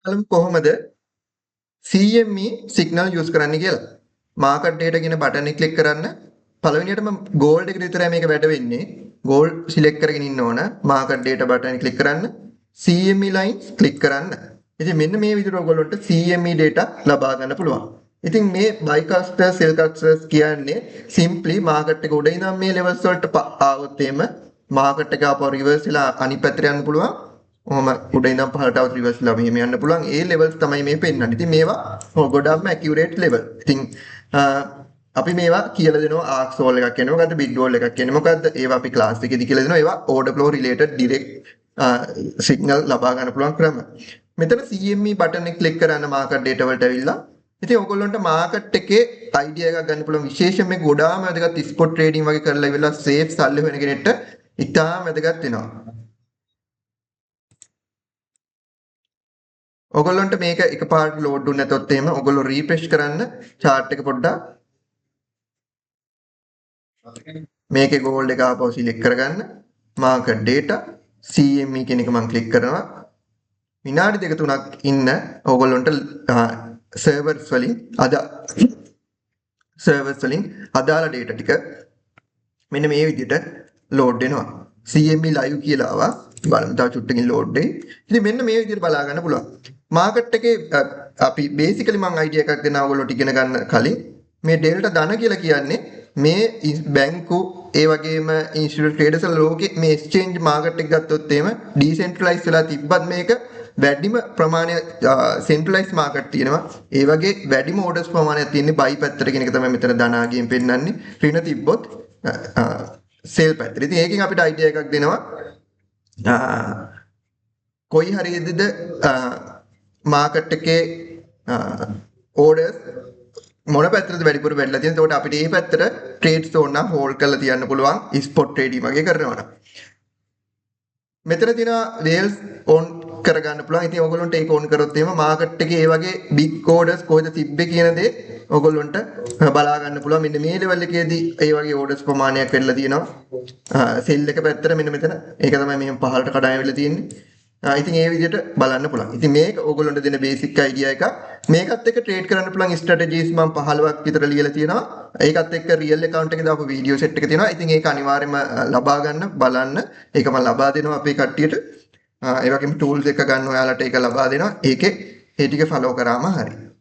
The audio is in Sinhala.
බලමු කොහොමද CME සිග්නල් යූස් කරන්න කියලා. මාකට් ඩේටා කියන බටන් එක ක්ලික් කරන්න. පළවෙනියටම ගෝල්ඩ් එකට විතරයි මේක වැඩ වෙන්නේ. ගෝල්ඩ් සිලෙක්ට් කරගෙන ඉන්න ඕන. මාකට් ඩේටා බටන් එක ක්ලික් කරන්න. CME ලයින්ස් ක්ලික් කරන්න. ඉතින් මෙන්න මේ විදිහට ඔයගොල්ලන්ට CME ඩේටා ලබා ගන්න පුළුවන්. ඉතින් මේ buy cluster sell clusters කියන්නේ simply මාකට් එක උඩ ඉඳන් මේ levels වලට ආවොත් එහෙම මාකට් එක ආපහු රිවර්ස් වෙලා අනිත් පැත්තට යන්න පුළුවන්. ඔහොම උඩ ඉඳන් පහළට આવත් රිවර්ස් වෙලා මෙහෙම යන්න පුළුවන්. ඒ levels තමයි මේ පෙන්නන්නේ. ඉතින් මේවා ගොඩක්ම accurate level. ඉතින් අපි මේවා කියලා දෙනවා ආක්ස් වෝල් එකක් කියන්නේ මොකද්ද බිඩ් වෝල් එකක් කියන්නේ මොකද්ද ඒවා අපි ක්ලාස් එකේදී කියලා දෙනවා ඒවා order flow related direct signal ලබා ගන්න පුළුවන් ක්‍රම. මෙතන CME බටන් එක ක්ලික් කරන්න මාකට් data වලට ඇවිල්ලා ඉතින් ඔයගොල්ලන්ට මාකට් එකේ idea එකක් ගන්න පුළුවන් විශේෂයෙන් මේ ගොඩාම වැදගත් spot trading වගේ කරලා ඉවරලා safe සල්ලි හොයන කෙනෙක්ට ඉතාම වැදගත් වෙනවා. ඔයගොල්ලන්ට මේක එකපාරට load දුන්න නැතොත් එහෙම ඔයගොල්ලෝ refresh කරන්න chart එක පොඩ්ඩක් මේකේ gold එක ආපහු select කරගන්න market data CME කියන එක මම click කරනවා විනාඩි දෙක තුනක් ඉන්න ඕගොල්ලන්ට servers වලින් අදාළ data ටික මෙන්න මේ විදිහට load වෙනවා CME live කියලා ආවා බලමු තව චුට්ටකින් load වෙයි ඉතින් මෙන්න මේ විදිහට බලා ගන්න පුළුවන් market එකේ අපි basically මම idea එකක් දෙනවා ඔයගොල්ලෝට ඉගෙන ගන්න කලින් මේ delta ධන කියලා කියන්නේ මේ බැංකු ඒ වගේම ඉන්ස්ටිටියුට් ට්‍රේඩර්ස් ලෝකේ මේ එක්ස්චේන්ජ් මාකට් එක ගත්තොත් එහෙම ඩිසෙන්ට්‍රලයිස් වෙලා තිබ්බත් මේක වැඩිම ප්‍රමාණය සෙන්ට්‍රලයිස් මාකට් තියෙනවා ඒ වගේ වැඩිම ඕඩර්ස් ප්‍රමාණයක් තියෙන්නේ බයි පැත්තට කියන එක තමයි මෙතන ධනාගයෙන් පෙන්නන්නේ ඍණ තිබ්බොත් සෙල් පැත්තට. ඉතින් ඒකෙන් අපිට අයිඩියා එකක් දෙනවා කොයි හරියදද මාකට් එකේ ඕඩර්ස් මොන පැත්තටද වැඩිපුර වැඩිලා තියෙන්නේ. එතකොට අපිට මේ පැත්තට ට්‍රේඩ්ස් ඕන නම් හෝල්ඩ් කරලා තියන්න පුළුවන් ස්පොට් ට්‍රේඩින් වගේ කරනවා නම්. මෙතන තියෙනවා වේල්ස් ඔන් කරගන්න පුළුවන්. ඉතින් ඔයගොල්ලන්ට ඒක ඔන් කරොත් එහෙම මාකට් එකේ මේ වගේ බිග් ඕඩර්ස් කොහෙද තිබ්බේ කියන දේ ඔයගොල්ලන්ට බලා ගන්න පුළුවන්. මෙන්න මේ ලෙවල් එකේදී මේ වගේ ඕඩර්ස් ප්‍රමාණයක් වෙලා තියෙනවා. සෙල් එක පැත්තට මෙන්න මෙතන. ඒක තමයි මෙහෙම පහළට කඩාගෙන වෙලා තියෙන්නේ. ඉතින් ඒ විදිහට බලන්න පුළුවන්. ඉතින් මේක ඕගොල්ලන්ට දෙන බේසික් අයිඩියා එක. මේකත් එක්ක ට්‍රේඩ් කරන්න පුළුවන් ස්ට්‍රැටජිස් මම 15ක් විතර ලියලා තියෙනවා. ඒකත් එක්ක රියල් account එකේ දාපු වීඩියෝ සෙට් එක තියෙනවා. ඉතින් ඒක අනිවාර්යයෙන්ම ලබා ගන්න බලන්න. ඒක මම ලබා දෙනවා අපේ කට්ටියට. ඒ වගේම tools එක ගන්න ඔයාලට ඒක ලබා දෙනවා. ඒකේ ඒ ටික ෆලෝ කරාම හරියි.